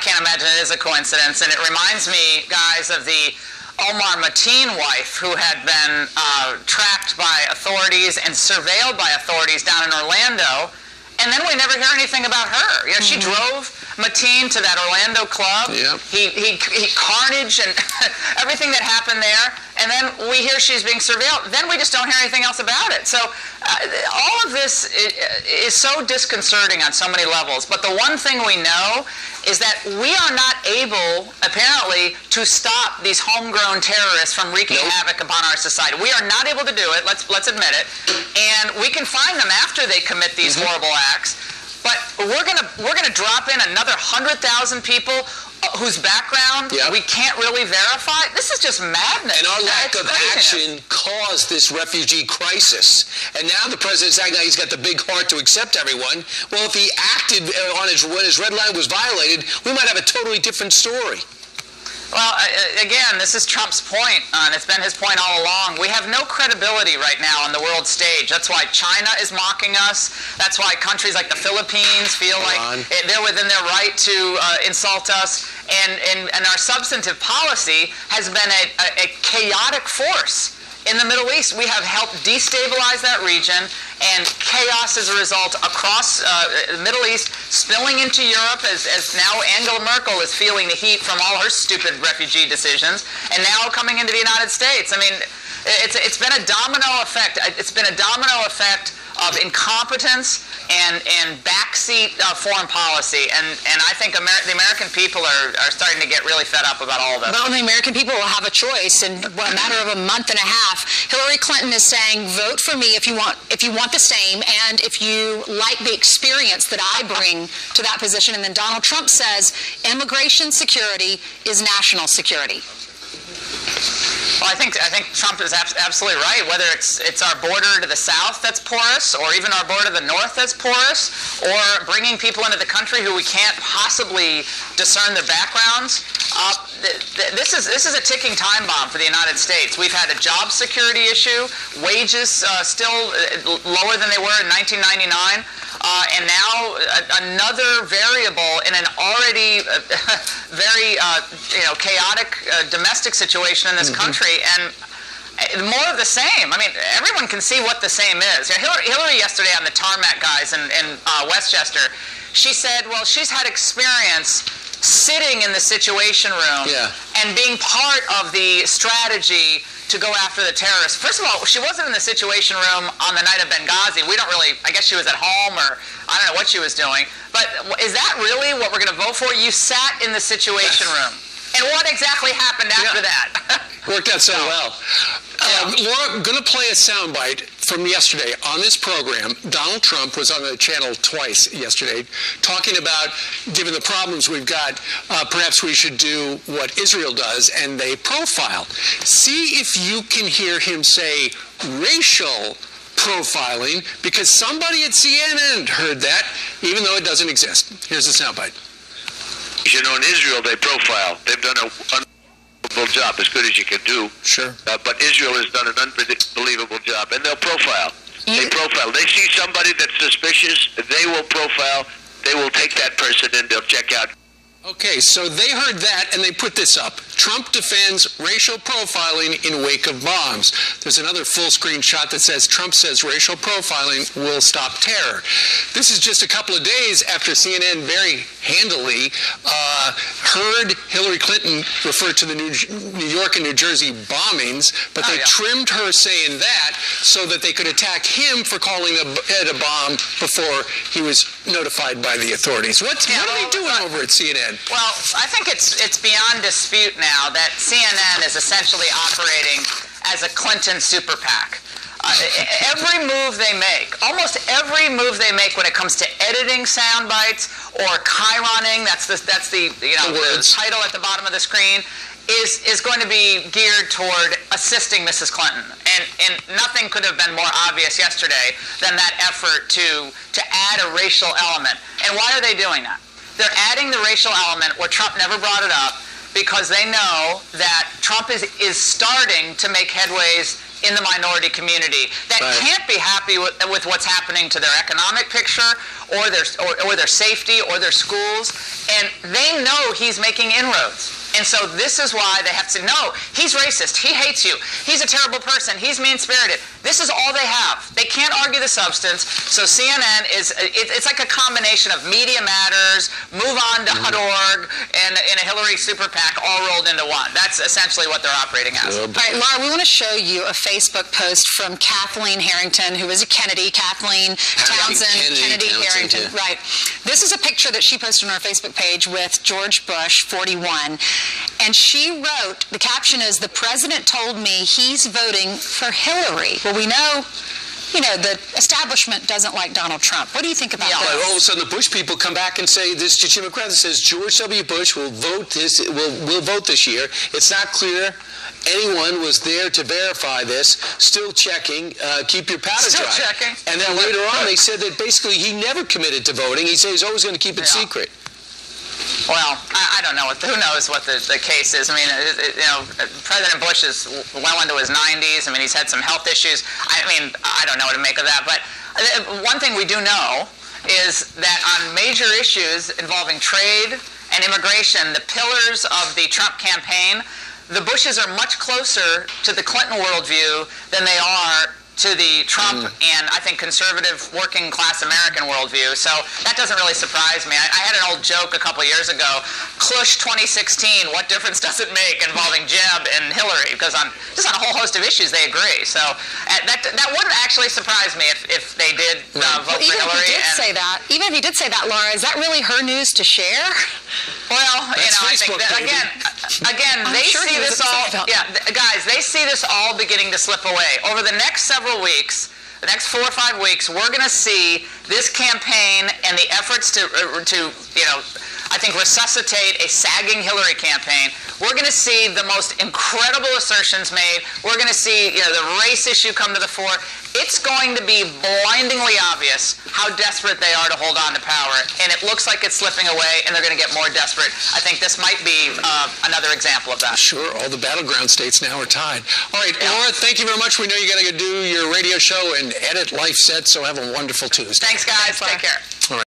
can't imagine it is a coincidence, and it reminds me, guys, of the Omar Mateen wife who had been tracked by authorities and surveilled by authorities down in Orlando, and then we never hear anything about her. You know, she drove Mateen to that Orlando club. Yep. He carnage and everything that happened there, and then we hear she's being surveilled. Then we just don't hear anything else about it. So all of this is so disconcerting on so many levels. But the one thing we know is that we are not able, apparently, to stop these homegrown terrorists from wreaking havoc upon our society. We are not able to do it. Let's admit it. And we can find them after they commit these horrible acts. But we're gonna drop in another 100,000 people whose background we can't really verify. This is just madness. And our lack of action caused this refugee crisis. And now the president's acting like he's got the big heart to accept everyone. Well, if he acted on when his red line was violated, we might have a totally different story. Well, again, this is Trump's point, and it's been his point all along. We have no credibility right now on the world stage. That's why China is mocking us. That's why countries like the Philippines feel like they're within their right to insult us. And our substantive policy has been a chaotic force in the Middle East. We have helped destabilize that region, and chaos as a result across the Middle East, spilling into Europe as now Angela Merkel is feeling the heat from all her stupid refugee decisions, and now coming into the United States. I mean, it's been a domino effect. It's been a domino effect of incompetence and backseat foreign policy, and I think the American people are starting to get really fed up about all of this. Well, the American people will have a choice in a matter of a month and a half. Hillary Clinton is saying, vote for me if you want the same, and if you like the experience that I bring to that position. And then Donald Trump says immigration security is national security. Well, I think Trump is absolutely right. Whether it's our border to the south that's porous, or even our border to the north that's porous, or bringing people into the country who we can't possibly discern their backgrounds, this is a ticking time bomb for the United States. We've had a job security issue, wages still lower than they were in 1999. And now another variable in an already very chaotic domestic situation in this country, and more of the same. I mean, everyone can see what the same is. Hillary yesterday on the tarmac guys in Westchester, she said, well, she's had experience sitting in the Situation Room and being part of the strategy to go after the terrorists. First of all, she wasn't in the Situation Room on the night of Benghazi. We don't really, I guess she was at home, or I don't know what she was doing. But is that really what we're going to vote for? You sat in the Situation Room. And what exactly happened after that? Worked out so well. Laura, I'm going to play a soundbite from yesterday on this program. Donald Trump was on the channel twice yesterday talking about, given the problems we've got, perhaps we should do what Israel does, and they profile. See if you can hear him say racial profiling, because somebody at CNN heard that, even though it doesn't exist. Here's the soundbite. You know, in Israel, they profile. They've done an unbelievable job, as good as you can do. Sure. But Israel has done an unbelievable job, and they'll profile. They profile. They see somebody that's suspicious, they will profile. They will take that person and they'll check out. Okay, so they heard that, and they put this up. Trump defends racial profiling in wake of bombs. There's another full-screen shot that says, Trump says racial profiling will stop terror. This is just a couple of days after CNN very handily heard Hillary Clinton refer to the New York and New Jersey bombings, but they trimmed her saying that so that they could attack him for calling it a bomb before he was notified by the authorities. What are they doing over at CNN? Well, I think it's beyond dispute now that CNN is essentially operating as a Clinton super PAC. Every move they make, almost every move they make when it comes to editing sound bites or chyroning, that's the title at the bottom of the screen, is going to be geared toward assisting Mrs. Clinton. And nothing could have been more obvious yesterday than that effort to add a racial element. And why are they doing that? They're adding the racial element where Trump never brought it up, because they know that Trump is starting to make headways in the minority community that Right. can't be happy with what's happening to their economic picture or their safety or their schools, and they know he's making inroads. And so this is why they have to say, no, he's racist, he hates you, he's a terrible person, he's mean-spirited. This is all they have. They can't argue the substance, so CNN it's like a combination of Media Matters, MoveOn.org, and a Hillary super PAC all rolled into one. That's essentially what they're operating as. All right, Laura, we want to show you a Facebook post from Kathleen Harrington, who is a Kennedy, Kathleen Townsend, Kennedy Harrington. Yeah. Right. This is a picture that she posted on her Facebook page with George Bush, 41. And she wrote, the caption is, "The president told me he's voting for Hillary." Well, we know, the establishment doesn't like Donald Trump. What do you think about Yeah. that? All of a sudden, the Bush people come back and say, this Jim McCracken says George W. Bush will vote this year. It's not clear anyone was there to verify this. Still checking. Keep your powder Still dry. checking. And then later on, they said that basically he never committed to voting. He said he's always going to keep it Yeah. secret. Well, I don't know. Who knows what the case is? I mean, President Bush is well into his 90s. I mean, he's had some health issues. I mean, I don't know what to make of that. But one thing we do know is that on major issues involving trade and immigration, the pillars of the Trump campaign, the Bushes are much closer to the Clinton worldview than they are to the Trump and, I think, conservative working class American worldview. So that doesn't really surprise me. I had an old joke a couple years ago, Clush 2016, what difference does it make involving Jeb and Hillary? Because just on a whole host of issues, they agree. So that wouldn't actually surprise me if they did vote for Hillary. Even if he did say that, Laura, is that really her news to share? Well, That's I think Facebook, that, baby. again, I'm they sure see he was this all. upset about Yeah, guys, they see this all beginning to slip away over the next several weeks. The next 4 or 5 weeks, we're going to see this campaign and the efforts to I think, resuscitate a sagging Hillary campaign. We're going to see the most incredible assertions made. We're going to see the race issue come to the fore. It's going to be blindingly obvious how desperate they are to hold on to power, and it looks like it's slipping away, and they're going to get more desperate. I think this might be another example of that. Sure, all the battleground states now are tied. All right, Laura, thank you very much. We know you got to go do your radio show and edit Life Set, so have a wonderful Tuesday. Thanks, guys. Take care.